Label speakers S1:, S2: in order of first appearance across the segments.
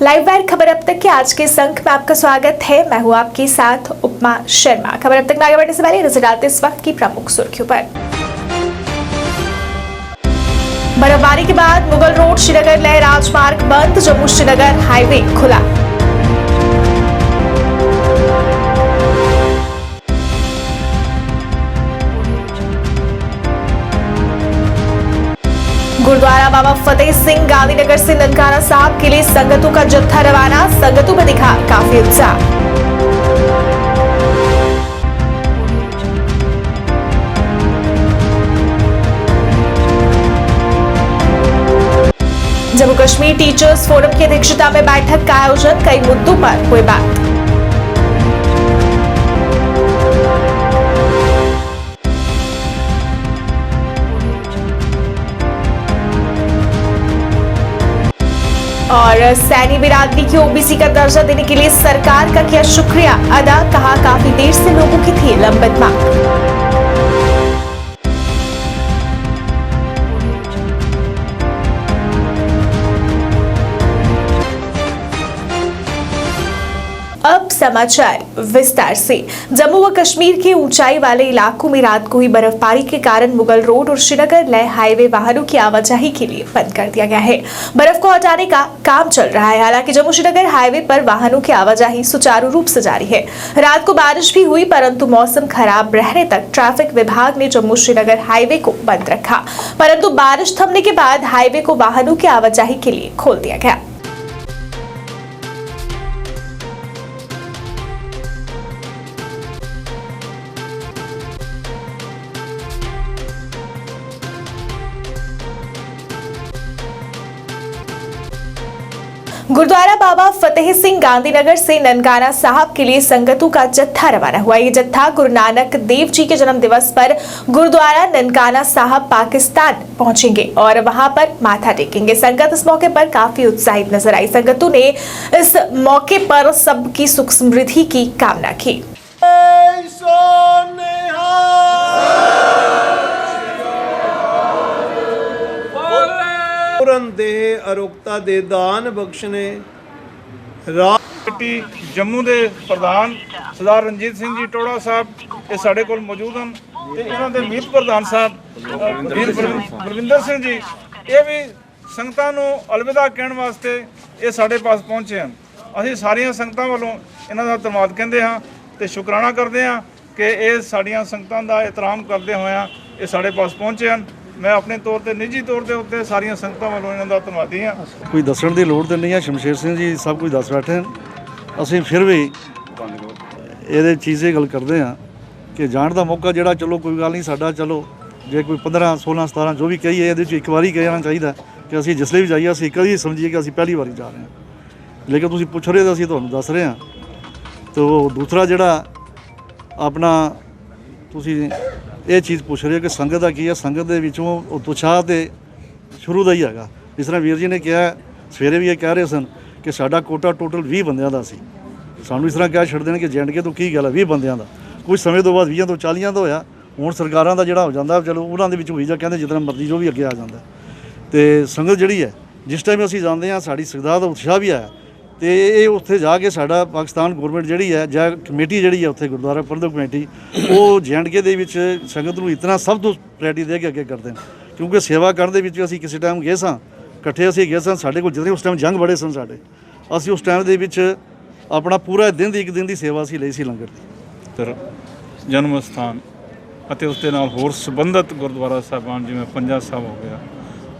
S1: Live wire खबर अब तक के आज के इस अंक में आपका स्वागत है। मैं हूं आपके साथ उपमा शर्मा। खबर अब तक में आगे बढ़ने से पहले नजर डालते इस वक्त की प्रमुख सुर्खियों पर। बर्फबारी के बाद मुगल रोड श्रीनगर लेह राजमार्ग बंद, जम्मू श्रीनगर हाईवे खुला। गुरुद्वारा बाबा फतेह सिंह गांधीनगर से ननकाना साहब के लिए संगतों का जत्था रवाना, संगतों में दिखा काफी उत्साह। जम्मू कश्मीर टीचर्स फोरम की अध्यक्षता में बैठक का आयोजन, कई मुद्दों पर हुई बात। और सैनी बिरादरी की ओबीसी का दर्जा देने के लिए सरकार का किया शुक्रिया अदा, कहा काफी देर से लोगों की थी लंबित मांग। अब समाचार विस्तार से। जम्मू व कश्मीर के ऊंचाई वाले इलाकों में रात को हुई बर्फबारी के कारण मुगल रोड और श्रीनगर लेह हाईवे वाहनों की आवाजाही के लिए बंद कर दिया गया है। बर्फ को हटाने का काम चल रहा है। हालांकि जम्मू श्रीनगर हाईवे पर वाहनों की आवाजाही सुचारू रूप से जारी है। रात को बारिश भी हुई, परंतु मौसम खराब रहने तक ट्रैफिक विभाग ने जम्मू श्रीनगर हाईवे को बंद रखा, परंतु बारिश थमने के बाद हाईवे को वाहनों की आवाजाही के लिए खोल दिया गया। गुरुद्वारा बाबा फतेह सिंह गांधीनगर से ननकाना साहब के लिए संगतों का जत्था रवाना हुआ। ये जत्था गुरु नानक देव जी के जन्म दिवस पर गुरुद्वारा ननकाना साहब पाकिस्तान पहुंचेंगे और वहां पर माथा टेकेंगे। संगत इस मौके पर काफी उत्साहित नजर आई। संगतों ने इस मौके पर सबकी सुख समृद्धि की कामना की।
S2: ਦੇ ਅਰੋਗਤਾ ਦੇ ਦਾਨ ਬਖਸ਼ਨੇ
S3: ਜੰਮੂ ਦੇ ਪ੍ਰਧਾਨ ਸਰਦਾਰ ਰਣਜੀਤ ਸਿੰਘ ਜੀ ਟੋੜਾ ਸਾਹਿਬ ਇਹ ਸਾਡੇ ਕੋਲ ਮੌਜੂਦ ਹਨ ਤੇ ਇਹਨਾਂ ਦੇ ਮੀਤ ਪ੍ਰਧਾਨ ਸਾਹਿਬ ਵੀਰ ਬਲਵਿੰਦਰ ਸਿੰਘ ਜੀ ਇਹ ਵੀ ਸੰਗਤਾਂ ਨੂੰ ਅਲਵਿਦਾ ਕਹਿਣ ਵਾਸਤੇ ਇਹ ਸਾਡੇ ਪਾਸ ਪਹੁੰਚੇ ਹਨ। ਅਸੀਂ ਸਾਰੀਆਂ ਸੰਗਤਾਂ ਵੱਲੋਂ ਇਹਨਾਂ ਦਾ ਧੰਨਵਾਦ ਕਹਿੰਦੇ ਹਾਂ ਤੇ ਸ਼ੁਕਰਾਨਾ ਕਰਦੇ ਹਾਂ ਕਿ ਇਹ ਸਾਡੀਆਂ ਸੰਗਤਾਂ ਦਾ ਇਤਰਾਮ ਕਰਦੇ ਹੋਇਆਂ ਇਹ ਸਾਡੇ ਪਾਸ ਪਹੁੰਚੇ ਹਨ। मैं अपने तौर पर निजी तौर के उत्ते सारिया संगतां वालों इन्हां दा धन्नवादी हाँ।
S4: कोई दसण की लोड़ तो नहीं है, शमशेर सिंह जी सब कुछ दस बैठे हैं। असीं फिर भी ये चीज़ गल करते हैं कि जाण का मौका जोड़ा चलो कोई गल नहीं साडा, चलो जे कोई 15 16 17 जो भी कहिए ये एक बार कहना चाहिए कि असीं जिसले भी जाइए असीं कभी समझिए कि असीं पहली बार जा रहे हैं, लेकिन तुसीं पुछ रहे तो असीं तुहानूं दस रहे हैं। तो दूसरा जोड़ा अपना तुसीं ये चीज़ पूछ रहे हो कि संगत का की है, संगत के विचों उत्साह तो शुरू का ही है। जिस तरह वीर जी ने कहा सवेरे भी ये कह रहे सन कि साडा कोटा टोटल 20 बंदियां दा सी, सानू इस तरह कह छड्डदे ने कि JNK तो की गल है 20 बंदियां दा, कुछ समय तो बाद 20 तो 40 का होया। हुण सरकारां दा जिहड़ा हो जांदा चलो उन्हां दे विचों वीज़ा कहंदे जितना मर्जी जो भी अगे आ जांदा। ते संगत जिहड़ी है जिस टाइम असीं जांदे हां साडी सरदार दा उत्साह भी आया तो ये उत्थे जाके साडा पाकिस्तान गौरमेंट जिहड़ी है ਜਾਂ कमेटी जिहड़ी है उत्थे गुरुद्वारा प्रबंधक कमेटी वो JNK ਦੇ ਵਿੱਚ संगत ਨੂੰ इतना सब तो प्रायोरिटी दे के अगे करते हैं, क्योंकि सेवा करन ਦੇ ਵਿੱਚ ਅਸੀਂ ਕਿਸੇ टाइम गए ਸਾਂ ਇਕੱਠੇ ਅਸੀਂ गए ਸਾਂ, ਸਾਡੇ ਕੋਲ ਜਿतने उस टाइम जंग बड़े सन ਸਾਡੇ, ਅਸੀਂ उस टाइम ਦੇ ਵਿੱਚ ਆਪਣਾ ਪੂਰਾ ਦਿਨ ਦੀ ਇੱਕ ਦਿਨ ਦੀ ਸੇਵਾ ਅਸੀਂ ਲਈ ਸੀ ਲੰਗਰ ਦੀ।
S3: तर जन्म स्थान ਅਤੇ ਉਸ ਦੇ ਨਾਲ ਹੋਰ ਸੰਬੰਧਿਤ ਗੁਰਦੁਆਰਾ ਸਾਹਿਬਾਨ ਜਿਵੇਂ ਪੰਜਾ ਸਾਹਿਬ ਹੋ ਗਿਆ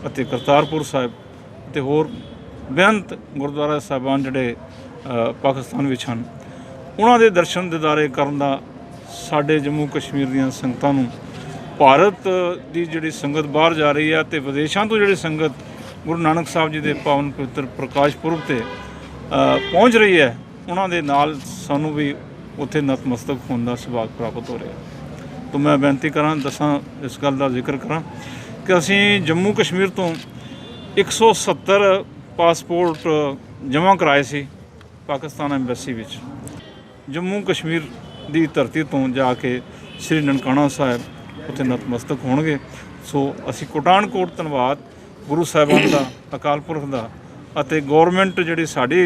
S3: ਅਤੇ ਕਰਤਾਰਪੁਰ ਸਾਹਿਬ ਅਤੇ ਹੋਰ ਬੇਅੰਤ ਗੁਰਦੁਆਰਾ ਸਾਹਿਬਾਨ ਜਿਹੜੇ ਪਾਕਿਸਤਾਨ ਵਿੱਚ ਹਨ ਉਹਨਾਂ ਦੇ ਦਰਸ਼ਨ ਦਿਦਾਰੇ ਕਰਨ ਦਾ ਸਾਡੇ ਜੰਮੂ ਕਸ਼ਮੀਰ ਦੀਆਂ ਸੰਗਤਾਂ ਨੂੰ ਭਾਰਤ ਦੀ ਜਿਹੜੀ ਸੰਗਤ ਬਾਹਰ ਜਾ ਰਹੀ ਹੈ ਅਤੇ ਵਿਦੇਸ਼ਾਂ ਤੋਂ ਜਿਹੜੀ ਸੰਗਤ ਗੁਰੂ ਨਾਨਕ ਸਾਹਿਬ ਜੀ ਦੇ ਪਾਵਨ ਪਵਿੱਤਰ ਪ੍ਰਕਾਸ਼ ਪੁਰਬ 'ਤੇ ਪਹੁੰਚ ਰਹੀ ਹੈ ਉਹਨਾਂ ਦੇ ਨਾਲ ਸਾਨੂੰ ਵੀ ਉੱਥੇ ਨਤਮਸਤਕ ਹੋਣ ਦਾ ਸੁਭਾਗ ਪ੍ਰਾਪਤ ਹੋ ਰਿਹਾ। ਤਾਂ ਮੈਂ ਬੇਨਤੀ ਕਰਾਂ ਦੱਸਾਂ ਇਸ ਗੱਲ ਦਾ ਜ਼ਿਕਰ ਕਰਾਂ ਕਿ ਅਸੀਂ ਜੰਮੂ ਕਸ਼ਮੀਰ ਤੋਂ 170 ਪਾਸਪੋਰਟ ਜਮ੍ਹਾਂ ਕਰਾਏ ਸੀ ਪਾਕਿਸਤਾਨ ਐਮਬੈਸੀ ਵਿੱਚ। ਜੰਮੂ ਕਸ਼ਮੀਰ ਦੀ ਧਰਤੀ ਤੋਂ ਜਾ ਕੇ ਸ੍ਰੀ ਨਨਕਾਣਾ ਸਾਹਿਬ ਉੱਥੇ ਨਤਮਸਤਕ ਹੋਣਗੇ। ਸੋ ਅਸੀਂ ਕੋਟਾਨ ਕੋਟ ਧੰਨਵਾਦ ਗੁਰੂ ਸਾਹਿਬਾਨ ਦਾ, ਅਕਾਲ ਪੁਰਖ ਦਾ ਅਤੇ ਗੌਰਮੈਂਟ ਜਿਹੜੀ ਸਾਡੀ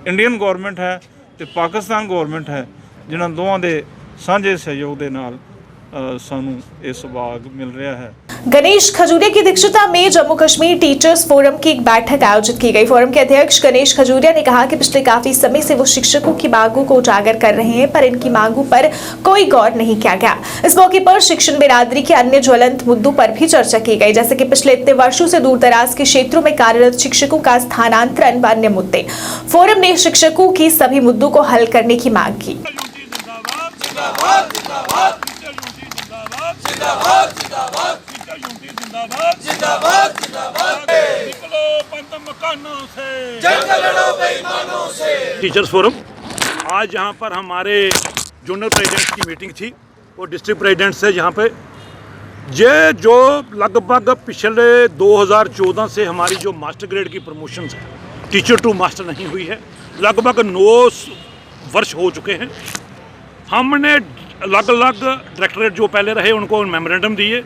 S3: ਇੰਡੀਅਨ ਗੌਰਮੈਂਟ ਹੈ ਤੇ ਪਾਕਿਸਤਾਨ ਗੌਰਮੈਂਟ ਹੈ, ਜਿਨ੍ਹਾਂ ਦੋਵਾਂ ਦੇ ਸਾਂਝੇ ਸਹਿਯੋਗ ਦੇ ਨਾਲ ਸਾਨੂੰ ਇਹ ਸੁਭਾਗ ਮਿਲ ਰਿਹਾ ਹੈ।
S1: गणेश खजूरिया की अध्यक्षता में जम्मू कश्मीर टीचर्स फोरम की एक बैठक आयोजित की गई। फोरम के अध्यक्ष गणेश खजूरिया ने कहा कि पिछले काफी समय से वो शिक्षकों की मांगों को उजागर कर रहे हैं, पर इनकी मांगों पर कोई गौर नहीं किया गया। इस मौके पर शिक्षण बिरादरी के अन्य ज्वलंत मुद्दों पर भी चर्चा की गई, जैसे कि पिछले इतने वर्षों से दूर दराज के क्षेत्रों में कार्यरत शिक्षकों का स्थानांतरण व अन्य मुद्दे। फोरम ने शिक्षकों की सभी मुद्दों को हल करने की मांग की।
S5: टीचर्स फोरम आज यहाँ पर हमारे जोनल प्रेसिडेंट्स की मीटिंग थी और डिस्ट्रिक्ट प्रेसिडेंट से यहाँ पे ये जो लगभग पिछले 2014 से हमारी जो मास्टर ग्रेड की प्रमोशंस है, टीचर टू मास्टर नहीं हुई है, लगभग 9 वर्ष हो चुके हैं। हमने अलग अलग डायरेक्टरेट जो पहले रहे उनको मेमोरेंडम दिए,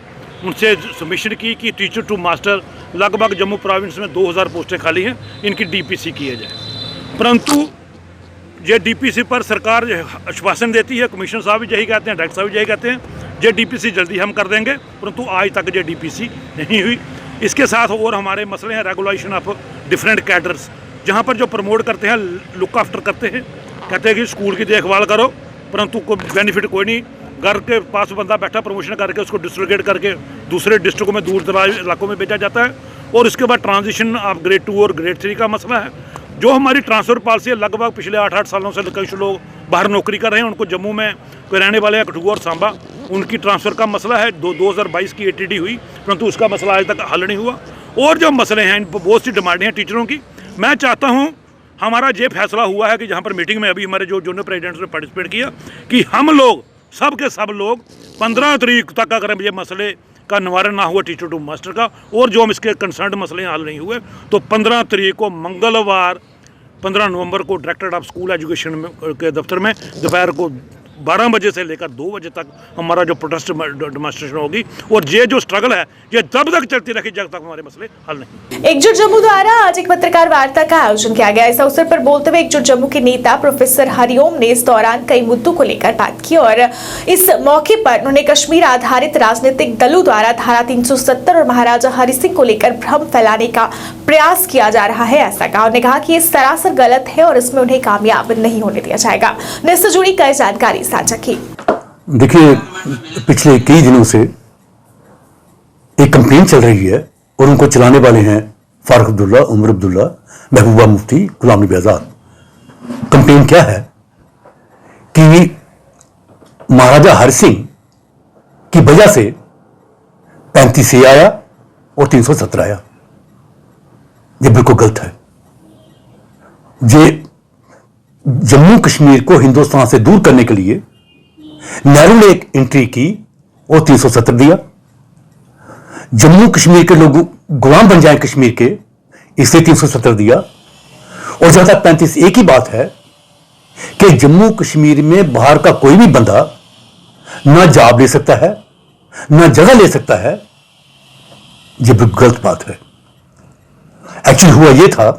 S5: उनसे सबमिशन की कि टीचर टू मास्टर लगभग जम्मू प्रोविंस में 2000 पोस्टें खाली हैं, इनकी डीपीसी किए जाए। परंतु ये डीपीसी पर सरकार आश्वासन देती है, कमिश्नर साहब भी यही कहते हैं, डायरेक्टर साहब भी यही कहते हैं ये डीपीसी जल्दी हम कर देंगे, परंतु आज तक ये डीपीसी नहीं हुई। इसके साथ और हमारे मसले हैं रेगुलेशन ऑफ डिफरेंट कैडर्स, जहाँ पर जो प्रमोट करते हैं, लुक आफ्टर करते हैं, कहते हैं कि स्कूल की देखभाल करो, परंतु कोई बेनिफिट कोई नहीं। घर के पास बंदा बैठा, प्रमोशन करके उसको डिस्ट्रीब्यूट करके दूसरे डिस्ट्रिक्टों में, दूर दराज इलाकों में भेजा जाता है। और उसके बाद ट्रांजिशन ऑफ ग्रेड 2 और ग्रेड 3 का मसला है। जो हमारी ट्रांसफ़र पॉलिसी है, लगभग पिछले 8-8 सालों से कुछ लोग बाहर नौकरी कर रहे हैं, उनको जम्मू में कोई रहने वाले हैं, कठुआ और सांबा, उनकी ट्रांसफ़र का मसला है। 2022 की ATD हुई, परंतु उसका मसला आज तक हल नहीं हुआ। और जो मसले हैं, बहुत सी डिमांडें हैं टीचरों की। मैं चाहता हूँ, हमारा ये फैसला हुआ है कि जहाँ पर मीटिंग में अभी हमारे जो जोनल प्रेसिडेंट्स ने पार्टिसिपेट किया, कि हम लोग सब के सब लोग 15 तारीख तक अगर ये मसले का निवारण ना हुआ टीचर टू मास्टर का, और जो हम इसके कंसर्न मसले हल नहीं हुए, तो 15 तारीख को मंगलवार 15 नवंबर को डायरेक्टर ऑफ स्कूल एजुकेशन के दफ्तर में दोपहर को 12 बजे से लेकर 2 बजे तक हमारा जो प्रोटेस्ट डेमोन्स्ट्रेशन होगी। और ये जो स्ट्रगल है ये तब तक चलती रहेगी जब तक हमारे मसले हल नहीं।
S1: एकजुट जम्मू द्वारा आज एक पत्रकार वार्ता का आयोजन किया गया। इस अवसर पर बोलते हुए एकजुट जम्मू के नेता प्रोफेसर हरिओम ने इस दौरान कई मुद्दों को लेकर बात की और इस मौके पर उन्होंने कश्मीर आधारित राजनीतिक दलों द्वारा धारा 370 और महाराजा हरि सिंह को लेकर भ्रम फैलाने का प्रयास किया जा रहा है, ऐसा कहा। उन्होंने कहा कि ये सरासर गलत है और इसमें उन्हें कामयाब नहीं होने दिया जाएगा। इससे जुड़ी कई जानकारी साझा की।
S6: देखिए, पिछले कई दिनों से एक कंपेन चल रही है और उनको चलाने वाले हैं फारूक अब्दुल्ला, उमर अब्दुल्ला, महबूबा मुफ्ती, गुलाम नबी आजाद। कंपेन क्या है कि महाराजा हरि सिंह की वजह से 35A आया और 370 आया। ये बिल्कुल गलत है। ये जम्मू कश्मीर को हिंदुस्तान से दूर करने के लिए नेहरू ने एक एंट्री की और 370 दिया। जम्मू कश्मीर के लोग गुलाम बन जाएं कश्मीर के, इसलिए 370 दिया। और जहां तक 35A की बात है कि जम्मू कश्मीर में बाहर का कोई भी बंदा ना जॉब ले सकता है, ना जगह ले सकता है, यह बिल्कुल गलत बात है। एक्चुअली हुआ यह था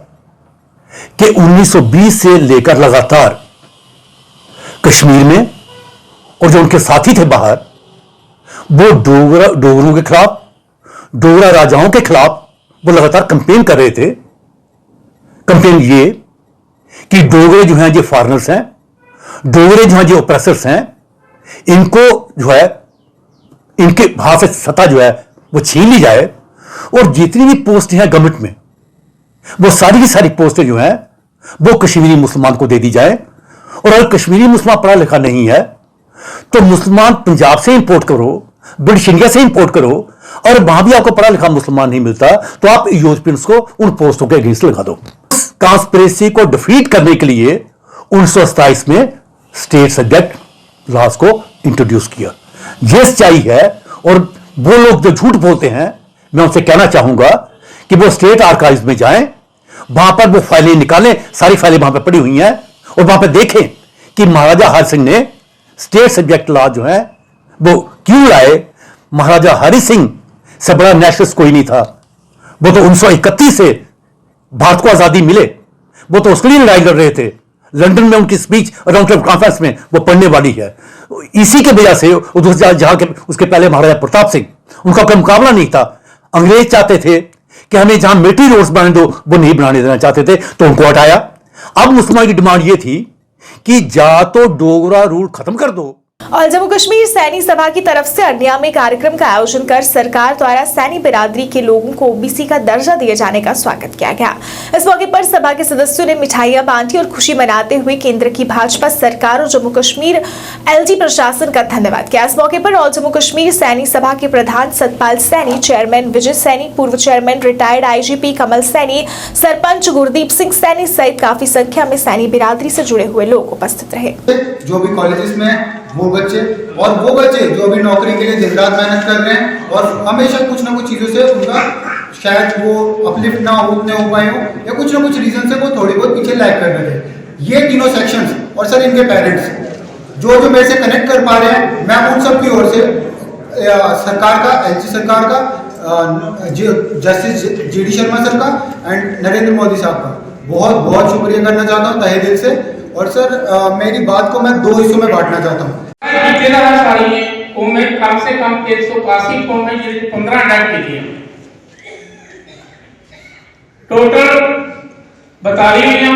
S6: कि 1920 से लेकर लगातार कश्मीर में और जो उनके साथी थे बाहर, वो डोगरों के खिलाफ, डोगरा राजाओं के खिलाफ वो लगातार कंपेन कर रहे थे। कंपेन ये कि डोगरे जो हैं ये फॉरेनर्स हैं, डोगरे जो हैं ये ओप्रेसर्स हैं, इनको जो है इनके हाथ से सत्ता जो है वो छीन ली जाए और जितनी भी पोस्ट हैं गवर्नमेंट में, वो सारी की सारी पोस्टें जो हैं वो कश्मीरी मुसलमान को दे दी जाए। और अगर कश्मीरी मुसलमान पढ़ा लिखा नहीं है तो मुसलमान पंजाब से इंपोर्ट करो, ब्रिटिश इंडिया से इंपोर्ट करो, और वहां भी आपको पढ़ा लिखा मुसलमान नहीं मिलता तो आप यूरोपियंस को उन पोस्टों के अगेंस्ट लगा दो। कॉन्स्पिरेसी को डिफीट करने के लिए 1927 में स्टेट सब्जेक्ट लॉज को इंट्रोड्यूस किया। यह सच्चाई है। और वो लोग जो झूठ बोलते हैं, मैं उनसे कहना चाहूंगा कि वो स्टेट आर्काइव्स में जाएं, वहां पर वो फाइलें निकालें, सारी फाइलें वहां पर पड़ी हुई हैं, और वहां पर देखें कि महाराजा हरि सिंह ने स्टेट सब्जेक्ट लॉ जो है वो क्यों लाए। महाराजा हरि सिंह से बड़ा नेशनलिस्ट कोई नहीं था। वो तो 1931 से भारत को आजादी मिले, वो तो उसके लिए लड़ाई लड़ रहे थे। लंदन में उनकी स्पीच राउंड टेबल कॉन्फ्रेंस में वो पढ़ने वाली है। इसी के वजह से जहां के उसके पहले महाराजा प्रताप सिंह, उनका कोई मुकाबला नहीं था। अंग्रेज चाहते थे कि हमें जहां मिलिट्री रोड्स बनाने दो, वो नहीं बनाने देना चाहते थे, तो उनको हटाया। अब मुसलमान की डिमांड ये थी कि या तो डोगरा रूल खत्म कर दो।
S1: और जम्मू कश्मीर सैनी सभा की तरफ से अन्या में कार्यक्रम का आयोजन कर सरकार द्वारा सैनी बिरादरी के लोगों को ओबीसी का दर्जा दिए जाने का स्वागत किया गया। इस मौके पर सभा के सदस्यों ने मिठाइयां बांटी और खुशी मनाते हुए केंद्र की भाजपा सरकार और जम्मू कश्मीर एलजी प्रशासन का धन्यवाद किया। इस मौके पर ऑल जम्मू कश्मीर सैनी सभा के प्रधान सतपाल सैनी, चेयरमैन विजय सैनी, पूर्व चेयरमैन रिटायर्ड आईजीपी कमल सैनी, सरपंच गुरदीप सिंह सैनी सहित काफी संख्या में सैनी बिरादरी से जुड़े हुए लोग उपस्थित रहे।
S7: जो भी कॉलेजेस में वो बच्चे जो अभी नौकरी के लिए दिन रात मेहनत कर रहे हैं और हमेशा कुछ ना कुछ चीज़ों से उनका शायद वो अपलिफ्ट ना उतने हो पाए हो या कुछ ना कुछ रीजन से वो थोड़ी बहुत पीछे लैग कर रहे थे। ये तीनों सेक्शंस और सर इनके पेरेंट्स जो मेरे से कनेक्ट कर पा रहे हैं, मैं उन सब की ओर से सरकार का, एलजी सरकार का, जस्टिस जीडी शर्मा सर का एंड नरेंद्र मोदी साहब का बहुत बहुत शुक्रिया करना चाहता हूँ तहे दिल से। और सर मेरी बात को मैं 2 हिस्सों में बांटना चाहता हूँ।
S8: कम से कम 385 फॉर्म में 15 अटैक किए टोटल 42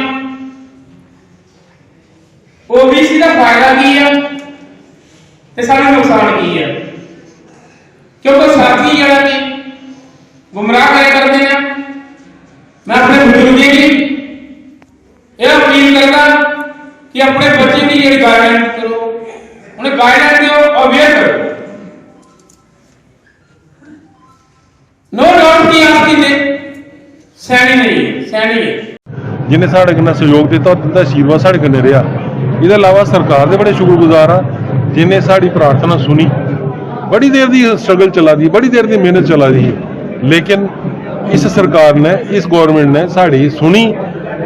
S8: ओबीसी का फायदा की है ते सारे नुकसान की है, क्योंकि साथी जरा ने गुमराह करते हैं। मैं अपने बुजुर्गों की यह अपील करता कि अपने बच्चे की ये गाइडलाइन करो, उन्हें गाइडलाइन दो, अवेयर करो। नो डाउट कि आपकी सैनी नहीं है, सैनी है
S9: जिन्हें साढ़े कन्नै सहयोग दिता और उनका आशीर्वाद साढ़े कन्नै रहा। इसके अलावा सरकार के बड़े शुक्रगुजार हाँ जिन्हें साड़ी प्रार्थना सुनी। बड़ी देर की स्ट्रगल चला दी, बड़ी देर की मेहनत चला दी, लेकिन इस सरकार ने, इस गवर्नमेंट ने साड़ी सुनी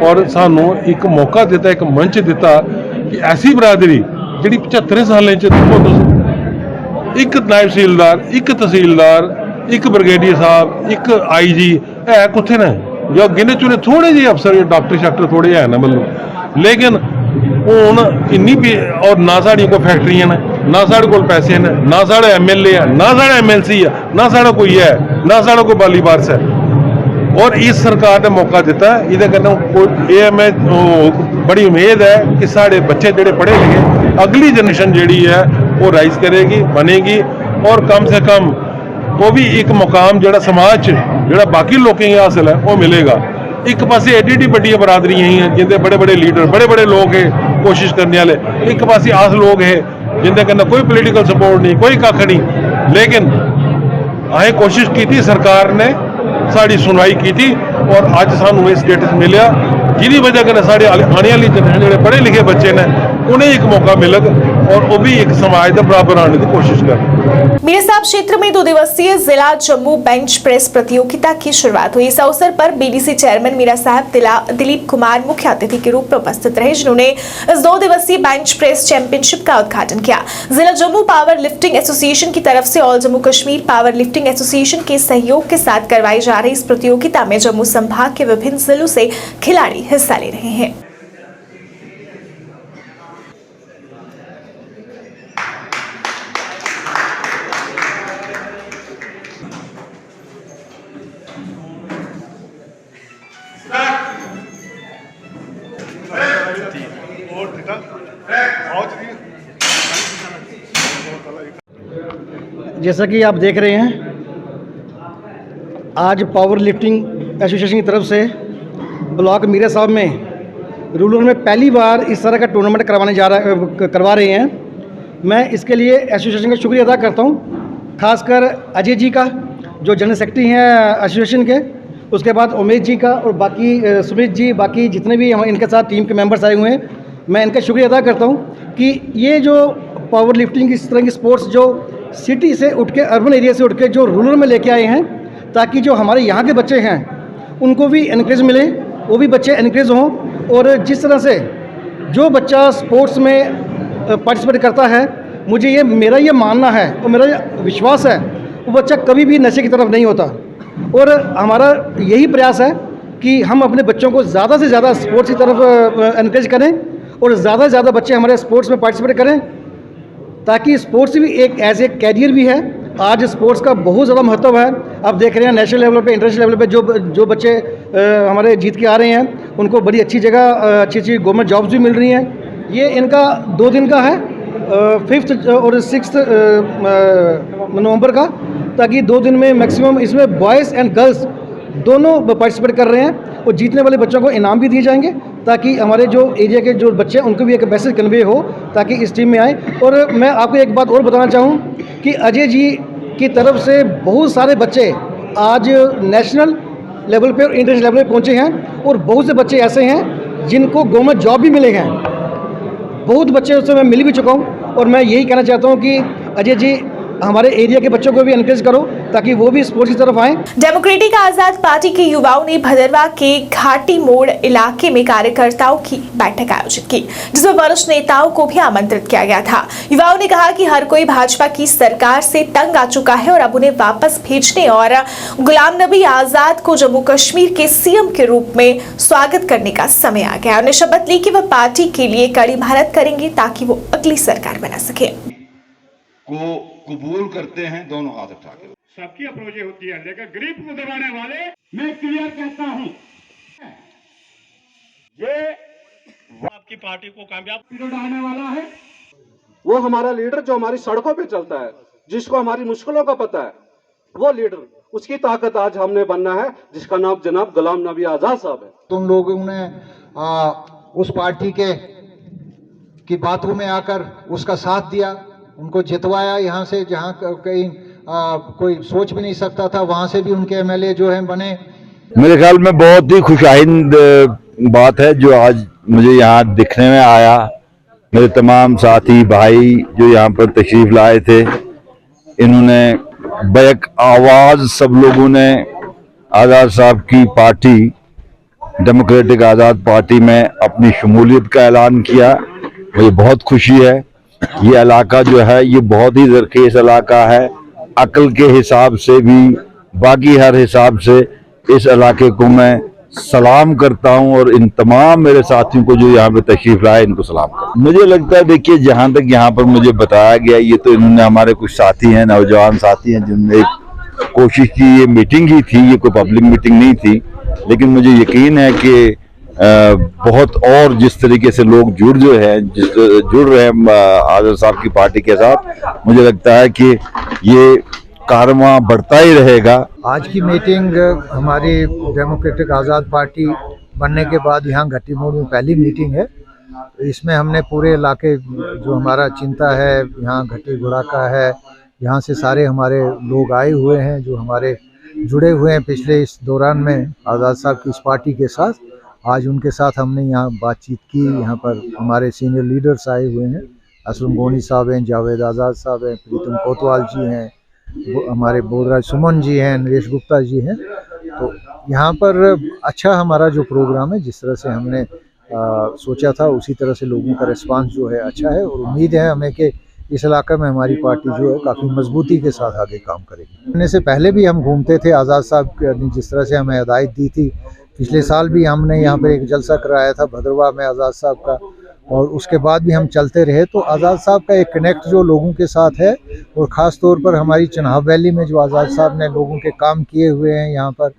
S9: और सानू एक मौका दिता, एक मंच दिता कि ऐसी बरादरी जी 75 साल एक नायब तहसीलदार, एक तहसीलदार, एक ब्रिगेडियर साहब, एक आईजी है कुत्थे ने, जो गिने चुने थोड़े जे अफसर डॉक्टर शाक्टर थोड़े है ना मतलब, लेकिन हूँ इन्नी और ना साड़ी कोई फैक्ट्रियां ने, ना साढ़े कोल पैसे ने, ना साढ़े MLA है, ना साढ़े MLC है, ना साढ़ा कोई है, ना साढ़ा कोई बाली बारस है। और इस सरकार ने मौका दिता, ये कहना मैं बड़ी उम्मीद है कि साढ़े बच्चे जोड़े पढ़े लिखे अगली जनरेशन जी है वो राइज करेगी, बनेगी और कम से कम वो भी एक मुकाम जो समाज जो बाकी लोगों की हासिल है वो मिलेगा। एक पासे एडी एडी बड़ी बरादरियां ही हैं जिंदे बड़े बड़े लीडर, बड़े बड़े लोग है कोशिश करने वाले, एक पासे आस लोग है जिंदे कहना कोई पोलिटिकल सपोर्ट नहीं, कोई कख नहीं, लेकिन असें कोशिश की थी, सरकार ने साड़ी सुनवाई की थी और अज सानू ये स्टेटस मिले जिहदी वजह कन्नै साढ़े आने वाली जनरेशन जो पढ़े लिखे बच्चे ने उन्हें एक मौका मिलेगा और वो भी एक समाज के बराबर आने की कोशिश कर।
S1: मीरा साहब क्षेत्र में 2 दिवसीय जिला जम्मू बेंच प्रेस प्रतियोगिता की शुरुआत हुई। इस अवसर पर बीडीसी चेयरमैन मीरा साहब दिलीप कुमार मुख्य अतिथि के रूप में उपस्थित रहे, जिन्होंने इस 2 दिवसीय बेंच प्रेस चैंपियनशिप का उद्घाटन किया। जिला जम्मू पावर लिफ्टिंग एसोसिएशन की तरफ से all Jammu Kashmir power lifting association के सहयोग के साथ करवाई जा रही इस प्रतियोगिता में जम्मू संभाग के विभिन्न जिलों से खिलाड़ी हिस्सा ले रहे हैं।
S10: जैसा कि आप देख रहे हैं, आज पावर लिफ्टिंग एसोसिएशन की तरफ से ब्लॉक मीरा साहब में रूरल में पहली बार इस तरह का टूर्नामेंट करवा रहे हैं। मैं इसके लिए एसोसिएशन का शुक्रिया अदा करता हूं, खासकर अजय जी का जो जनरल सेक्रेटरी हैं एसोसिएशन के, उसके बाद उमेश जी का और बाकी सुमित जी, बाकी जितने भी हम इनके साथ टीम के मेंबर्स आए हुए हैं, मैं इनका शुक्रिया अदा करता हूं कि ये जो पावर लिफ्टिंग की इस तरह की स्पोर्ट्स जो सिटी से उठ के, अर्बन एरिया से उठ के जो रूरल में लेके आए हैं, ताकि जो हमारे यहाँ के बच्चे हैं उनको भी इनक्रेज मिले, वो भी बच्चे इनक्रेज हों। और जिस तरह से जो बच्चा स्पोर्ट्स में पार्टिसिपेट करता है, मेरा ये मानना है और मेरा ये विश्वास है वो बच्चा कभी भी नशे की तरफ नहीं होता। और हमारा यही प्रयास है कि हम अपने बच्चों को ज़्यादा से ज़्यादा स्पोर्ट्स की तरफ एनकरेज करें और ज़्यादा से ज़्यादा बच्चे हमारे स्पोर्ट्स में पार्टिसिपेट करें, ताकि स्पोर्ट्स भी एक एज ए कैरियर भी है। आज स्पोर्ट्स का बहुत ज़्यादा महत्व है। आप देख रहे हैं नेशनल लेवल पे, इंटरनेशनल लेवल पे जो बच्चे हमारे जीत के आ रहे हैं, उनको बड़ी अच्छी जगह अच्छी गवर्नमेंट जॉब्स भी मिल रही हैं। ये इनका 2 दिन का है, 5th और 6th नवंबर का, ताकि 2 दिन में मैक्सिमम इसमें बॉयज़ एंड गर्ल्स दोनों पार्टिसिपेट कर रहे हैं और जीतने वाले बच्चों को इनाम भी दिए जाएंगे, ताकि हमारे जो एरिया के जो बच्चे हैं उनको भी एक मैसेज कन्वे हो, ताकि इस टीम में आए। और मैं आपको एक बात और बताना चाहूँ कि अजय जी की तरफ से बहुत सारे बच्चे आज नेशनल लेवल पे और इंटरनेशनल लेवल पे पहुँचे हैं, और बहुत से बच्चे ऐसे हैं जिनको गवर्नमेंट जॉब भी मिले हैं। बहुत बच्चे उससे मैं मिल भी चुका हूँ, और मैं यही कहना चाहता हूँ कि अजय जी हमारे एरिया के बच्चों को भी एनकरेज करो, ताकि वो भी स्पोर्ट्स की तरफ आएं।
S1: डेमोक्रेटिक आजाद पार्टी के युवाओं ने भदरवा के घाटी मोड़ इलाके में कार्यकर्ताओं की बैठक आयोजित की, जिसमें वरिष्ठ नेताओं को भी आमंत्रित किया गया था। युवाओं ने कहा कि हर कोई भाजपा की सरकार से तंग आ चुका है और अब उन्हें वापस भेजने और गुलाम नबी आजाद को जम्मू कश्मीर के सीएम के रूप में स्वागत करने का समय आ गया। उन्हें शपथ ली कि वह पार्टी के लिए कड़ी मेहनत करेंगे ताकि वो अगली सरकार बना सके।
S11: को कबूल करते हैं दोनों हाथ उठा के।
S12: सबकी अप्रोच होती है, लेकिन गरीब को दबाने वाले, मैं क्लियर कहता हूं, ये आपकी पार्टी को कामयाब बनाने वाला है।
S2: वो हमारा लीडर जो हमारी सड़कों पे चलता है, जिसको हमारी मुश्किलों का पता है, वो लीडर, उसकी ताकत आज हमने बनना है, जिसका नाम जनाब गुलाम नबी आजाद साहब है।
S7: तुम लोगों ने उस पार्टी की बातों में आकर उसका साथ दिया, उनको जितवाया यहाँ से, जहाँ कहीं कोई सोच भी नहीं सकता था, वहाँ से भी उनके एमएलए जो हैं बने।
S13: मेरे ख्याल में बहुत ही खुशाइंद बात है जो आज मुझे यहाँ दिखने में आया। मेरे तमाम साथी भाई जो यहाँ पर तशरीफ लाए थे, इन्होंने बैक आवाज सब लोगों ने आज़ाद साहब की पार्टी डेमोक्रेटिक आज़ाद पार्टी में अपनी शमूलियत का ऐलान किया। मुझे बहुत खुशी है। ये इलाका जो है ये बहुत ही ज़रखेज़ इलाका है, अक्ल के हिसाब से भी, बाकी हर हिसाब से इस इलाके को मैं सलाम करता हूं, और इन तमाम मेरे साथियों को जो यहाँ पे तशरीफ लाए इनको सलाम करता हूं। मुझे लगता है, देखिए, जहाँ तक यहाँ पर मुझे बताया गया, ये तो इन्होंने हमारे कुछ साथी हैं, नौजवान साथी हैं, जिन्होंने एक कोशिश की, ये मीटिंग ही थी, ये कोई पब्लिक मीटिंग नहीं थी, लेकिन मुझे यकीन है कि बहुत और जिस तरीके से लोग जुड़ रहे हैं आज़ाद साहब की पार्टी के साथ, मुझे लगता है कि ये कारवां बढ़ता ही रहेगा।
S7: आज की मीटिंग हमारी डेमोक्रेटिक आज़ाद पार्टी बनने के बाद यहाँ घट्टी मोड़ में पहली मीटिंग है। इसमें हमने पूरे इलाके जो हमारा चिंता है, यहाँ घट्टी घोड़ा का है, यहाँ से सारे हमारे लोग आए हुए हैं जो हमारे जुड़े हुए हैं पिछले इस दौरान में आज़ाद साहब की इस पार्टी के साथ। आज उनके साथ हमने यहाँ बातचीत की। यहाँ पर हमारे सीनियर लीडर्स आए हुए हैं, असलम गोनी साहब हैं, जावेद आज़ाद साहब हैं, प्रीतम कोतवाल जी हैं, हमारे बोधराज सुमन जी हैं, नरेश गुप्ता जी हैं। तो यहाँ पर अच्छा हमारा जो प्रोग्राम है, जिस तरह से हमने सोचा था उसी तरह से लोगों का रिस्पांस जो है अच्छा है, और उम्मीद है हमें कि इस इलाके में हमारी पार्टी जो है काफ़ी मजबूती के साथ आगे काम करेगी। बनने से पहले भी हम घूमते थे, आज़ाद साहब ने जिस तरह से हमें हिदायत दी थी, पिछले साल भी हमने यहाँ पर एक जलसा कराया था भदरवा में आज़ाद साहब का, और उसके बाद भी हम चलते रहे। तो आज़ाद साहब का एक कनेक्ट जो लोगों के साथ है, और ख़ास तौर पर हमारी चिनाब वैली में जो आज़ाद साहब ने लोगों के काम किए हुए हैं, यहाँ पर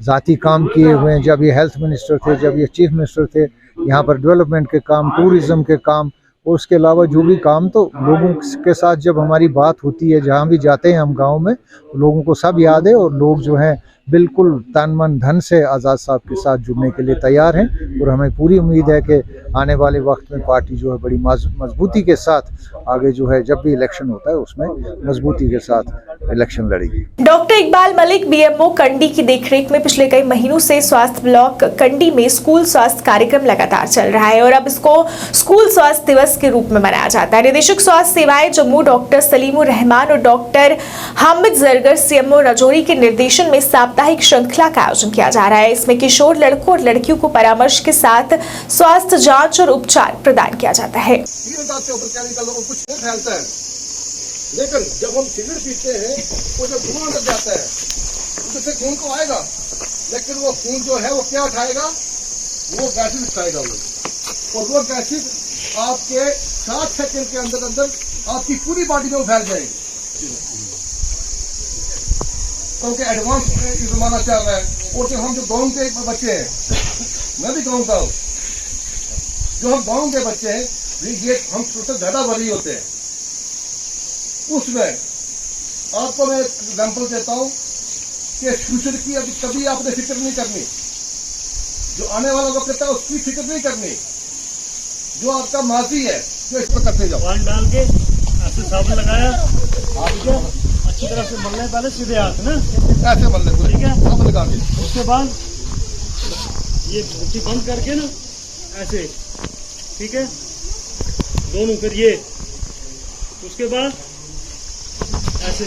S7: ज़ाती काम किए हुए हैं, जब ये हेल्थ मिनिस्टर थे, जब ये चीफ मिनिस्टर थे, यहाँ पर डेवलपमेंट के काम, टूरिज़म के काम, और उसके अलावा जो भी काम, तो लोगों के साथ जब हमारी बात होती है, जहाँ भी जाते हैं हम गाँव में, तो लोगों को सब याद है, और लोग जो हैं बिल्कुल तन मन धन से आज़ाद साहब के साथ जुड़ने के लिए तैयार हैं। और हमें पूरी उम्मीद है कि आने वाले वक्त में पार्टी जो है बड़ी मजबूती के साथ आगे जो है, जब भी इलेक्शन होता है उसमें मजबूती के साथ इलेक्शन लड़ेगी।
S1: डॉक्टर इकबाल मलिक बीएमओ कंडी की देखरेख में पिछले कई महीनों से स्वास्थ्य ब्लॉक कंडी में स्कूल स्वास्थ्य कार्यक्रम लगातार चल रहा है, और अब इसको स्कूल स्वास्थ्य दिवस के रूप में मनाया जाता है। निदेशक स्वास्थ्य सेवाएं जम्मू डॉक्टर सलीमुर रहमान और डॉक्टर हामिद जरगर सीएमओ राजौरी के निर्देशन में साप्ताहिक श्रृंखला का आयोजन किया जा रहा है। इसमें किशोर लड़कों और लड़कियों को परामर्श के साथ स्वास्थ्य जांच और उपचार प्रदान किया जाता है।
S14: लेकिन जब हम सिगरेट पीते हैं, वो जब धुआं लग जाता है, तो खून को आएगा, लेकिन वो खून जो है वो क्या उठाएगा, वो गैसेज उठाएगा वो, और वो गैसेज आपके 7 सेकंड के अंदर अंदर आपकी पूरी बॉडी में फैल जाएगी, क्योंकि एडवांस जमाना चल रहा है। और जो हम जो गाँव के बच्चे हैं, मैं भी गाँव का हूँ, जो हम गाँव के बच्चे हैं, ये हम सबसे ज्यादा बड़ी होते हैं। उसमें आपको मैं एग्जाम्पल देता हूँ कि फ्यूचर की अभी कभी आपने फिक्र नहीं करनी, जो आने वाला वक्त है उसकी फिक्र नहीं करनी, जो आपका माजी है जो इस पर करते जाओ।
S15: पानी डाल के ऐसे साबुन लगाया, अच्छी तरह से मलने, पहले सीधे हाथ ना
S14: ऐसे मलने पूरे, ठीक है, साबुन लगा के।
S15: उसके बाद ये मुट्ठी बंद करके ना ऐसे, ठीक है, दोनों, फिर ये, उसके बाद ऐसे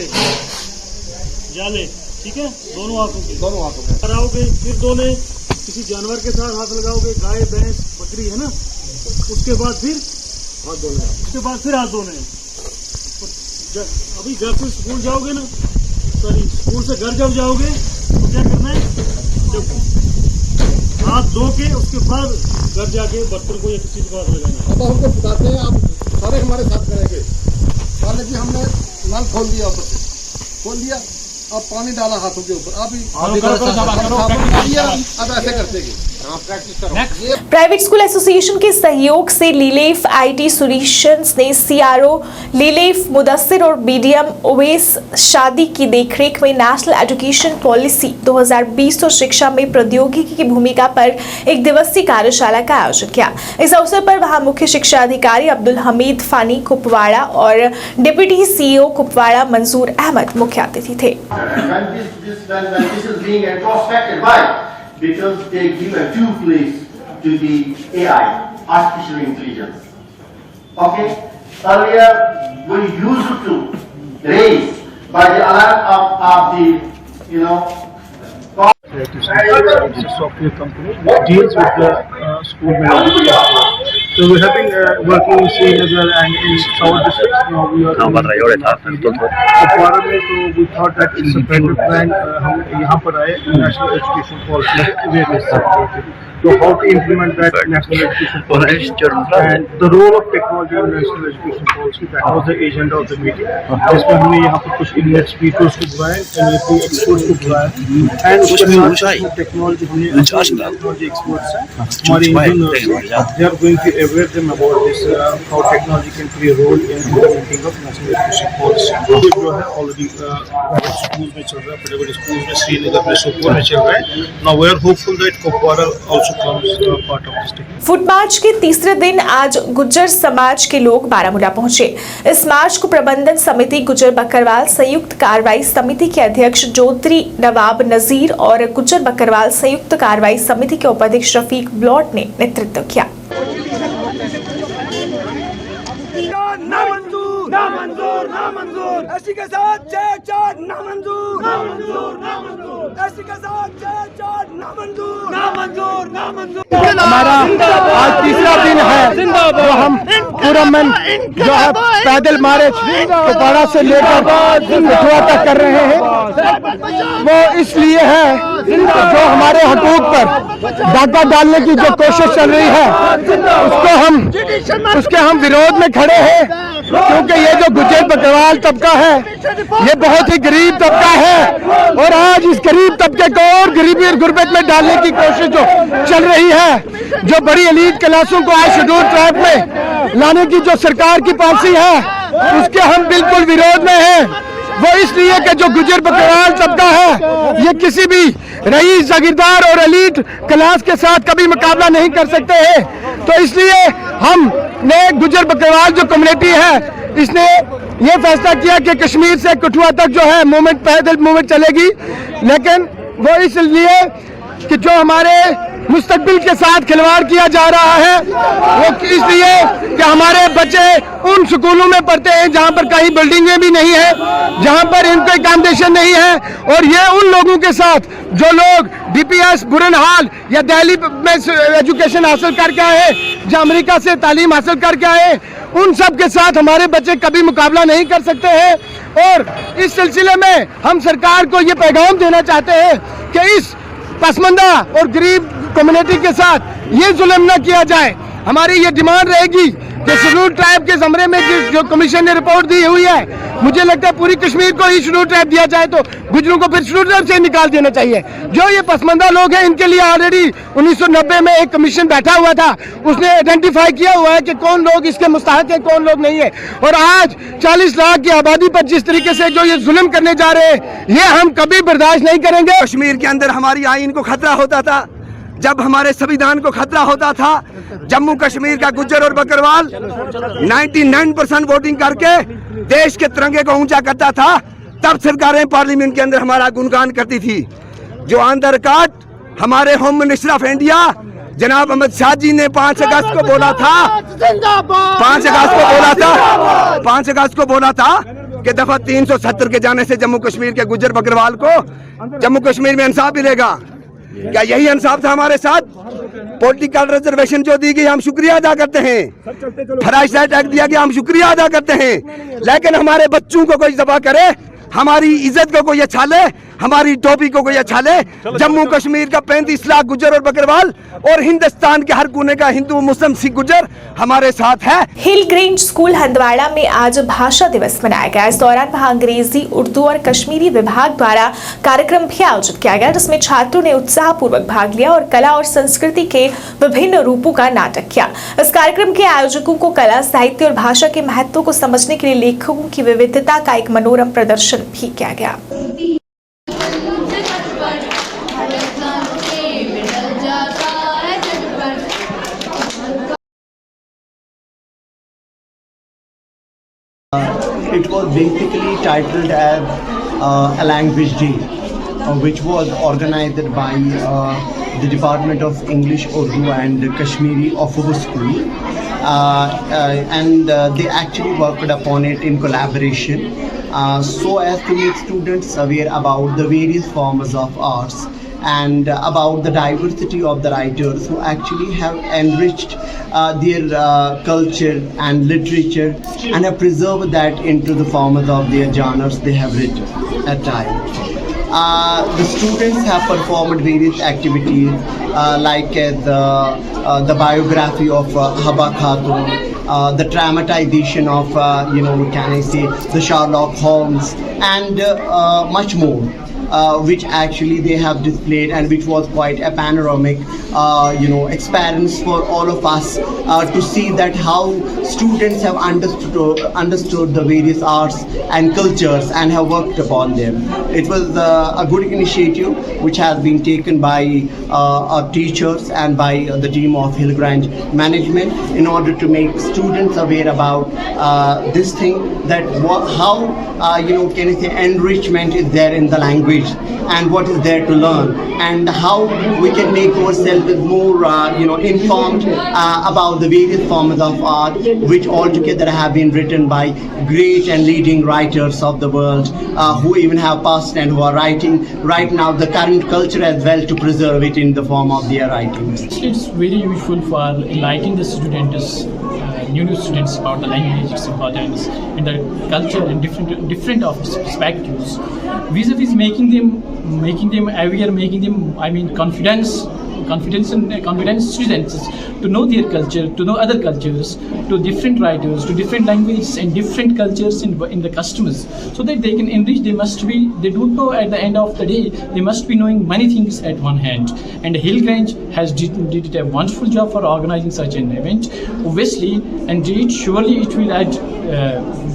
S15: जाले, ठीक है, दोनों हाथों के कराओगे, फिर दोनों किसी जानवर के साथ हाथ लगाओगे, गाय भैंस बकरी है ना, उसके बाद फिर हाथ धोने, उसके बाद फिर हाथ धोने। अभी घर से स्कूल जाओगे ना, सॉरी स्कूल से घर जब जाओगे तो क्या करना है, जब हाथ धो के उसके बाद घर जाके बर्तन को या किसी चीज को हाथ लगाना है।
S14: अब हमको बताते हैं, आप सारे हमारे साथ करेंगे। मान लीजिए हमने नल खोल दिया, ऊपर से खोल दिया, अब पानी डाला हाथों के ऊपर, अब ऐसे करते गए।
S1: प्राइवेट स्कूल एसोसिएशन के सहयोग से लीलेफ आईटी सॉल्यूशंस ने सीआरओ लीलेफ मुदस्सिर और बीडीएम ओवेस शादी की देखरेख में नेशनल एजुकेशन पॉलिसी 2020 और शिक्षा में प्रौद्योगिकी की भूमिका पर एक दिवसीय कार्यशाला का आयोजन किया। इस अवसर पर वहां मुख्य शिक्षा अधिकारी अब्दुल हमीद फानी कुपवाड़ा और डिप्टी सीईओ कुपवाड़ा मंजूर अहमद मुख्य अतिथि थे।
S16: When this is being introspected, why? Because they give a due place to the AI, artificial intelligence. Okay? Earlier, we used to raise by the alarm of the, you know,
S15: It's a software company which deals with the school management software. So we have been working in Srinagar and in South districts. Now we are Kupwara में, तो we thought that it's a better plan हम यहाँ पर आए national education policy awareness. So how to implement that national education policy and the role of technology in national education policy, that was the agenda of the meeting. जिसमें हमने यहाँ पर कुछ inlet speakers को बुलाए, एनएलपी एक्सपर्ट्स को बुलाए, and technology हमने टेक्नोलॉजी एक्सपर्ट्स हैं हमारे Indian, they are going to aware them about this how technology can play a role in implementing of national education policy. ये जो है ऑलरेडी स्कूल में चल रहा है, बड़े बड़े स्कूल में श्रीनगर में, सोपोर में चल रहा है। Now we are hopeful that Kupwara also comes part of this technology.
S1: Foot march के तीसरे दिन आज गुज्जर समाज के लोग बारामूला पहुंचे। इस मार्च को प्रबंधन समिति गुज्जर बकरवाल संयुक्त कार्रवाई समिति के अध्यक्ष ज्योति नवाब नजीर और गुज्जर बकरवाल संयुक्त कार्रवाई समिति के उपाध्यक्ष रफीक ब्लॉट ने नेतृत्व किया।
S17: ऐसी के साथ छेड़छाड़ नामंजूर, नामंजूर, नामंजूर, ऐसी के साथ छेड़छाड़ नामंजूर, नामंजूर, नामंजूर।
S10: हमारा आज तीसरा दिन है जो हम पूरमन जो है पैदल मार्च कुपवाड़ा से लेकर कठुआ तक कर रहे हैं। वो इसलिए है जो हमारे हकूक पर डाका डालने की जो कोशिश चल रही है उसके हम विरोध में खड़े हैं, क्योंकि ये जो गुज्जर बकरवाल तबका है ये बहुत ही गरीब तबका है और आज इस गरीब तबके को और गरीबी और गुर्बत में डालने की कोशिश जो चल रही है, जो बड़ी एलीट क्लासों को आज शेड्यूल ट्राइब में लाने की जो सरकार की पॉलिसी है उसके हम बिल्कुल विरोध में हैं। वो इसलिए कि जो गुज्जर बकरवाल तबका है ये किसी भी रईस जागीरदार और एलीट क्लास के साथ कभी मुकाबला नहीं कर सकते हैं। तो इसलिए हमने गुज्जर बकरवाल जो कम्युनिटी है इसने ये फैसला किया कि कश्मीर से कठुआ तक जो है मूवमेंट पैदल मूवमेंट चलेगी, लेकिन वो इसलिए कि जो हमारे मुस्तकबिल के साथ खिलवाड़ किया जा रहा है, वो इसलिए कि हमारे बच्चे उन स्कूलों में पढ़ते हैं जहां पर कहीं बिल्डिंगें भी नहीं है, जहां पर इनको एकोमोडेशन नहीं है, और ये उन लोगों के साथ जो लोग डीपीएस बुरनहाल या दिल्ली में एजुकेशन हासिल करके आए, जो अमेरिका से तालीम हासिल करके आए, उन सब के साथ हमारे बच्चे कभी मुकाबला नहीं कर सकते हैं। और इस सिलसिले में हम सरकार को ये पैगाम देना चाहते हैं कि इस पसमानदा और गरीब कम्युनिटी के साथ ये जुल्म न किया जाए। हमारी ये डिमांड रहेगी कि शेड्यूल ट्राइब के ज़मरे में जो कमीशन ने रिपोर्ट दी हुई है, मुझे लगता है पूरी कश्मीर को ही शेड्यूल ट्राइब दिया जाए तो गुजरों को फिर शेड्यूल ट्राइब से निकाल देना चाहिए। जो ये पसमानदा लोग हैं, इनके लिए ऑलरेडी 1990 में एक कमीशन बैठा हुआ था, उसने आइडेंटिफाई किया हुआ है कि कौन लोग इसके मुस्तहक हैं, कौन लोग नहीं है। और आज 40 लाख की आबादी पर जिस तरीके से जो ये जुल्म करने जा रहे हैं, ये हम कभी बर्दाश्त नहीं करेंगे।
S17: कश्मीर के अंदर हमारी आइन को खतरा होता था, जब हमारे संविधान को खतरा होता था, जम्मू कश्मीर का गुज्जर और बकरवाल 99% वोटिंग करके देश के तिरंगे को ऊंचा करता था, तब सरकारें पार्लियामेंट के अंदर हमारा गुणगान करती थी। जो ऑन द रिकॉर्ड हमारे होम मिनिस्टर ऑफ इंडिया जनाब अमित शाह जी ने 5 अगस्त को बोला था 5 अगस्त को बोला था कि दफा 370 के जाने से जम्मू कश्मीर के गुज्जर बकरवाल को जम्मू कश्मीर में इंसाफ मिलेगा। क्या यही इंसाफ था हमारे साथ? पॉलिटिकल रिजर्वेशन जो दी गई, हम शुक्रिया अदा करते हैं। फराइज राइट एक्ट दिया गया, हम शुक्रिया अदा करते हैं। लेकिन हमारे बच्चों को कोई जबा करे, हमारी इज्जत को कोई छाले, हमारी टोपी को कोई छाले, जम्मू कश्मीर का 35 लाख गुज्जर और बकरवाल और हिंदुस्तान के हर कोने का हिंदू मुस्लिम सिख गुज्जर हमारे साथ है।
S1: हिल ग्रेंज स्कूल हंदवाड़ा में आज भाषा दिवस मनाया गया। इस दौरान वहां अंग्रेजी, उर्दू और कश्मीरी विभाग द्वारा कार्यक्रम भी आयोजित किया गया, जिसमें छात्रों ने उत्साहपूर्वक भाग लिया और कला और संस्कृति के विभिन्न रूपों का नाटक किया। इस कार्यक्रम के आयोजकों को कला, साहित्य और भाषा के महत्व को समझने के लिए लेखकों की विविधता का एक मनोरम प्रदर्शन भी किया गया।
S18: It was basically titled as a language day, which was organized by the Department of English, Urdu and Kashmiri of our school, and they actually worked upon it in collaboration so as to make students aware about the various forms of arts and about the diversity of the writers who actually have enriched their culture and literature and have preserved that into the forms of their genres they have written at times. The students have performed various activities like the biography of Haba Khatun, the dramatization of, can I say, the Sherlock Holmes and much more. Which actually they have displayed and which was quite a panoramic experience for all of us to see that how students have understood the various arts and cultures and have worked upon them. It was a good initiative which has been taken by our teachers and by the team of Hillgrange management in order to make students aware about this thing, that how can I say enrichment is there in the language and what is there to learn, and how we can make ourselves more informed about the various forms of art which altogether have been written by great and leading writers of the world who even have passed and who are writing right now the current culture as well to preserve it in the form of their writings.
S19: It's very useful for enlightening the students, new students about the language, its importance, and the culture and different of perspectives. Vis-a-vis making them aware, making them confident students to know their culture, to know other cultures, to different writers, to different languages and different cultures in the customers, so that they can enrich. They don't know at the end of the day, they must be knowing many things at one hand. And Hillgrange has did a wonderful job for organizing such an event, obviously, and surely it will add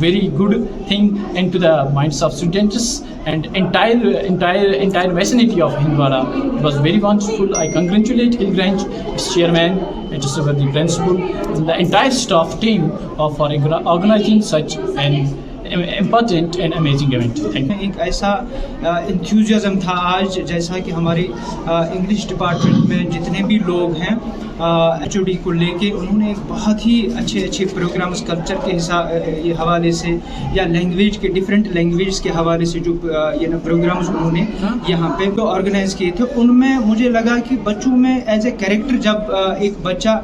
S19: very good thing into the minds of students and entire vicinity of Hindwara. It was very wonderful. I congratulate Hillgrange, its chairman, its the principal, and the entire staff team for organizing such an important and amazing event. Thank you.
S20: एक ऐसा enthusiasm था आज, जैसा कि हमारे English department में जितने भी लोग हैं HOD को लेके उन्होंने बहुत ही अच्छे प्रोग्राम्स कल्चर के ये हवाले से या लैंग्वेज के डिफरेंट लैंग्वेज के हवाले से जो प्रोग्राम्स उन्होंने यहाँ पे तो ऑर्गेनाइज किए थे। उनमें मुझे लगा कि बच्चों में एज ए कैरेक्टर जब एक बच्चा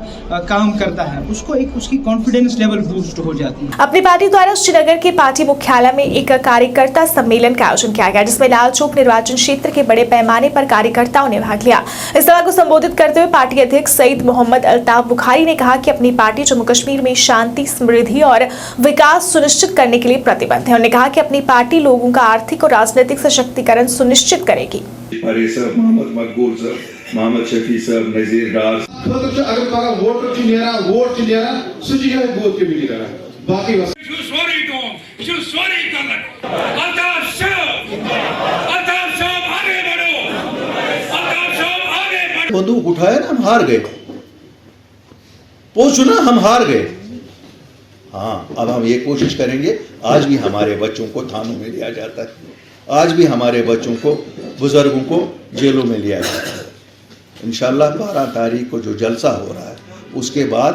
S20: काम करता है उसको एक उसकी कॉन्फिडेंस लेवल बूस्ट हो जाती है।
S1: अपनी पार्टी द्वारा श्रीनगर के पार्टी मुख्यालय में एक कार्यकर्ता सम्मेलन का आयोजन किया गया, जिसमें लाल चौक निर्वाचन क्षेत्र के बड़े पैमाने पर कार्यकर्ताओं ने भाग लिया। इस सभा को संबोधित करते हुए पार्टी अध्यक्ष सईद मोहम्मद अल्ताफ बुखारी ने कहा कि अपनी पार्टी जम्मू कश्मीर में शांति, समृद्धि और विकास सुनिश्चित करने के लिए प्रतिबद्ध है। उन्होंने कहा कि अपनी पार्टी लोगों का आर्थिक और राजनीतिक सशक्तिकरण सुनिश्चित करेगी।
S11: मोहम्मद शफी साहब, नजीर डार
S14: अगर वोट बूथ के मिली रहा बाकी
S21: बंदूक उठाया ना, हम हार गए। पूछो ना, हम हार गए। हाँ, अब हम ये कोशिश करेंगे। आज भी हमारे बच्चों को थानों में लिया जाता है, आज भी हमारे बच्चों को, बुजुर्गों को जेलों में लिया जाता है। इंशाल्लाह 12 तारीख को जो जलसा हो रहा है उसके बाद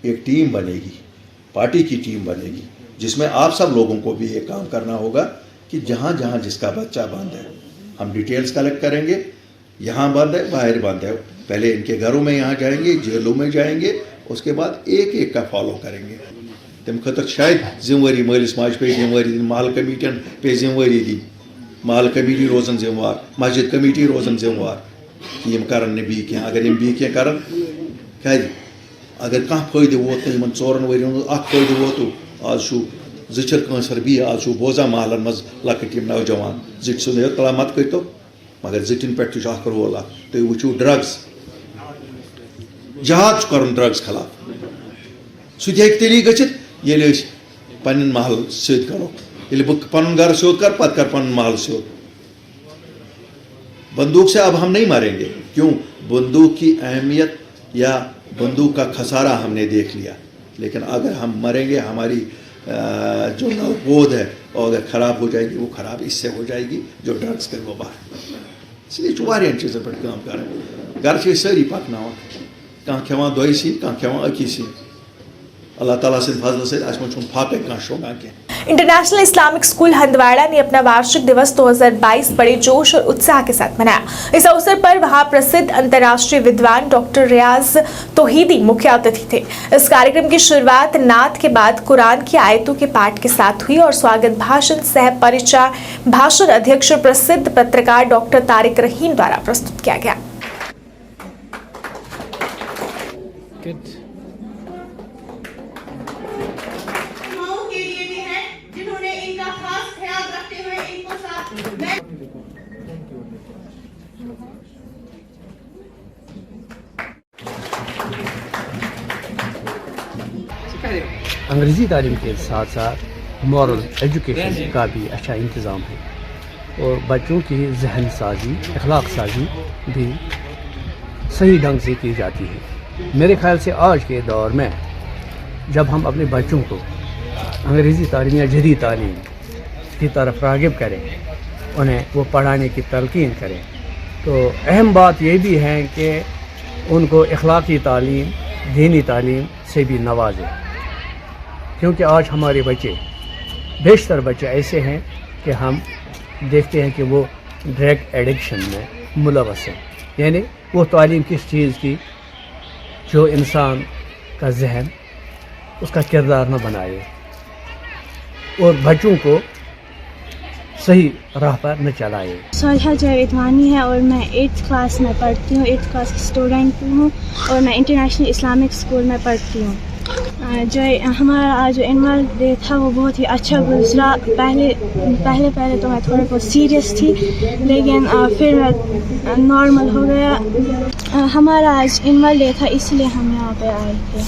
S21: एक टीम बनेगी, पार्टी की टीम बनेगी, जिसमें आप सब लोगों को भी ये काम करना होगा कि जहाँ जहाँ जिसका बच्चा बंद है हम डिटेल्स कलेक्ट करेंगे। यहाँ बंद है, बाहर बंद है, पहले इनके घरों में यहाँ जाएंगे, जेलों में जाएंगे, उसके बाद एक एक का फॉलो करेंगे। तम खतर शायद जिम्मेवारी मलिस माज पे जिम्मेवारी दी, महल कमेटियन पे जिम्मेवारी दी, महल कमेटी रोजन जिम्मेवार, मस्जिद कमेटी रोजन जिम्मेवार कि कर बी क्या। अगर यम बी क्या कर अगर कह फायदे वोत इन 4 वरियन फायदे वोतु, आज जर कंसर बी, आज बोजा महलन मज लकट नौजवान जिट सुन तला मत करो, मगर जिटिन पे रोल तुम वो ड्रग्स जहाद कर ड्रग्स खिलाफ सह तेली गचित ये पन महल सिद करो, ये बह पन घर सिद कर पत कर पन महल सिद। बंदूक से अब हम नहीं मारेंगे, क्यों? बंदूक की अहमियत या बंदूक का खसारा हमने देख लिया, लेकिन अगर हम मरेंगे हमारी जो नवबोध है और अगर ख़राब हो जाएगी, वो ख़राब इससे हो जाएगी जो ड्रग्स कर वो बाहर। इसलिए वारिया चीज़ों पर काम कर घर से सारी पकना कह खेवान दोई सीन, कह खेवान अकी सीन। अल्लाह ताला से फजल से आज मुझे फाके कह शोगा के।
S1: इंटरनेशनल इस्लामिक स्कूल हंदवाड़ा ने अपना वार्षिक दिवस 2022 बड़े जोश और उत्साह के साथ मनाया। इस अवसर पर वहां प्रसिद्ध अंतर्राष्ट्रीय विद्वान डॉक्टर रियाज तौहीदी मुख्य अतिथि थे। इस कार्यक्रम की शुरुआत नात के बाद कुरान की आयतों के पाठ के साथ हुई और स्वागत भाषण सह परिचय भाषण अध्यक्ष और प्रसिद्ध पत्रकार डॉक्टर तारिक रहीम द्वारा प्रस्तुत किया गया।
S22: अंग्रेज़ी तालीम के साथ साथ मॉरल एजुकेशन का भी अच्छा इंतज़ाम है और बच्चों की जहन साजी, अखलाक साजी भी सही ढंग से की जाती है। मेरे ख़्याल से आज के दौर में जब हम अपने बच्चों को अंग्रेज़ी तालीम या जदीद तालीम की तरफ राग़िब करें, उन्हें वो पढ़ाने की तलक़ीन करें, तो अहम बात ये भी है कि उनको अखलाकी तालीम, दीनी तालीम से भी नवाजें, क्योंकि आज हमारे बच्चे, बेशतर बच्चे ऐसे हैं कि हम देखते हैं कि वो ड्रग एडिक्शन में मुलवस हैं। यानी वो तालीम किस चीज़ की जो इंसान का जहन, उसका किरदार न बनाए और बच्चों को सही राह पर न चलाए।
S23: सोलह जावेदवानी है और मैं 8th क्लास में पढ़ती हूँ, 8th क्लास की स्टूडेंट हूँ और मैं इंटरनेशनल इस्लामिक स्कूल में पढ़ती हूँ। जो हमारा आज जो एनुअल डे था वो बहुत ही अच्छा गुजरा। पहले तो मैं थोड़ा बहुत सीरियस थी, लेकिन फिर मैं नॉर्मल हो गया। हमारा आज एनुअल डे था, इसलिए हम यहाँ पे आए थे।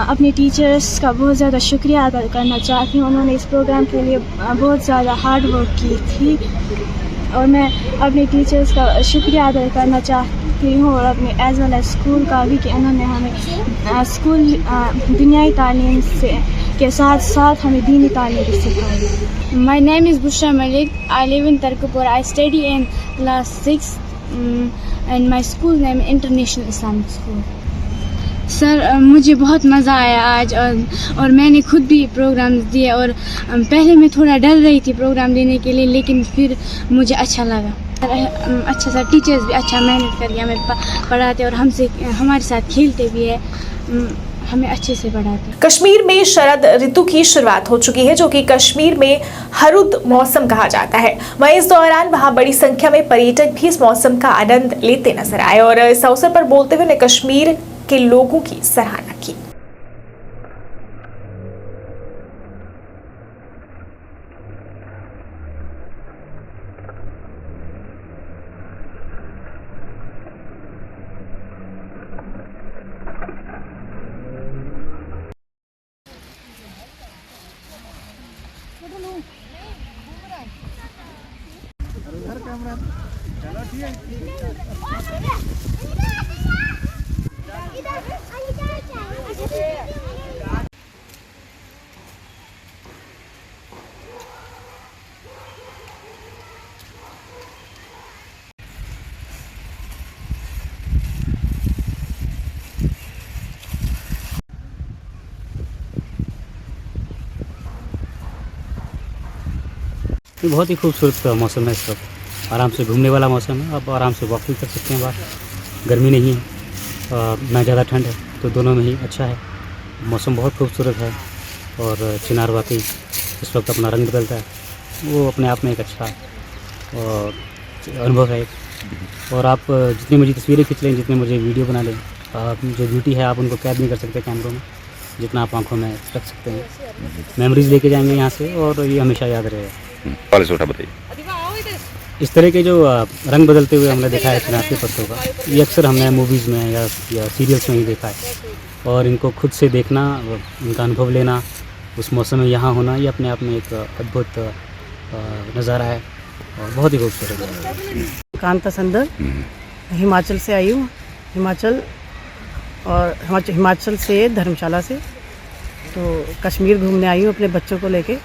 S23: अपने टीचर्स का बहुत ज़्यादा शुक्रिया अदा करना चाहती हूँ। उन्होंने इस प्रोग्राम के लिए बहुत ज़्यादा हार्ड वर्क की थी और मैं अपने टीचर्स का शुक्रिया अदा करना चाहती हूँ और अपने एज वेल एज स्कूल का भी, कि उन्होंने हमें स्कूल दुनियाई तालीम से के साथ साथ हमें दीनी तालीम भी सिखाई।
S24: My name is Bushra Malik. I live in Tarkapur. I study in class 6
S23: and my school name International Islamic School. Sir मुझे बहुत मज़ा आया आज और मैंने खुद भी प्रोग्राम्स दिए और पहले मैं थोड़ा डर रही थी प्रोग्राम देने के लिए, लेकिन फिर मुझे अच्छा लगा। अच्छा सा टीचर्स भी अच्छा मेहनत करके हमें पढ़ाते और हमारे साथ खेलते भी है, हमें अच्छे से पढ़ाते।
S1: कश्मीर में शरद ऋतु की शुरुआत हो चुकी है, जो कि कश्मीर में हरुद मौसम कहा जाता है। वहीं इस दौरान वहां बड़ी संख्या में पर्यटक भी इस मौसम का आनंद लेते नजर आए और इस अवसर पर बोलते हुए उन्हें कश्मीर के लोगों की सराहना की।
S3: बहुत ही खूबसूरत मौसम है इस वक्त, आराम से घूमने वाला मौसम है। आप आराम से वॉकिंग कर सकते हैं बाहर, गर्मी नहीं है ना ज़्यादा ठंड है, तो दोनों में ही अच्छा है। मौसम बहुत खूबसूरत है और चिनार वाकई इस वक्त अपना रंग बदलता है, वो अपने आप में एक अच्छा अनुभव है। और आप जितनी मुझे तस्वीरें खींच लें, जितने मुझे वीडियो बना लें, जो ब्यूटी है आप उनको कैद नहीं कर सकते कैमरों में, जितना आप आंखों में रख सकते हैं। मेमोरीज लेके जाएंगे यहाँ से और ये हमेशा याद रहेगा। बताइए, इस तरह के जो रंग बदलते हुए हमने देखा है चिनार के पत्तों का, ये अक्सर हमने मूवीज़ में या सीरियल्स में ही देखा है, और इनको खुद से देखना, इनका अनुभव लेना, उस मौसम में यहाँ होना, ये अपने आप में एक अद्भुत नज़ारा है और बहुत ही खूबसूरत है।
S4: कांता संदर, हिमाचल से आई हूँ, हिमाचल से धर्मशाला से, तो कश्मीर घूमने आई हूँ अपने बच्चों को लेके,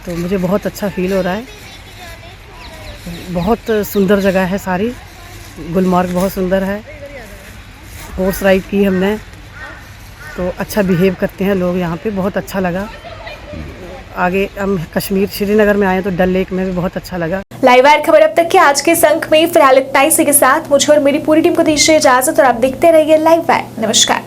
S4: तो मुझे बहुत अच्छा फील हो रहा है। बहुत सुंदर जगह है सारी, गुलमर्ग बहुत सुंदर है, हॉर्स राइड की हमने, तो अच्छा बिहेव करते हैं लोग यहाँ पे, बहुत अच्छा लगा। आगे हम कश्मीर श्रीनगर में आए तो डल लेक में भी बहुत अच्छा लगा।
S1: लाइव वायर खबर अब तक के आज के अंक में फिलहाल इतना ही। इसी के साथ मुझे और मेरी पूरी टीम को दीजिए इजाजत और आप देखते रहिए लाइव वायर। नमस्कार।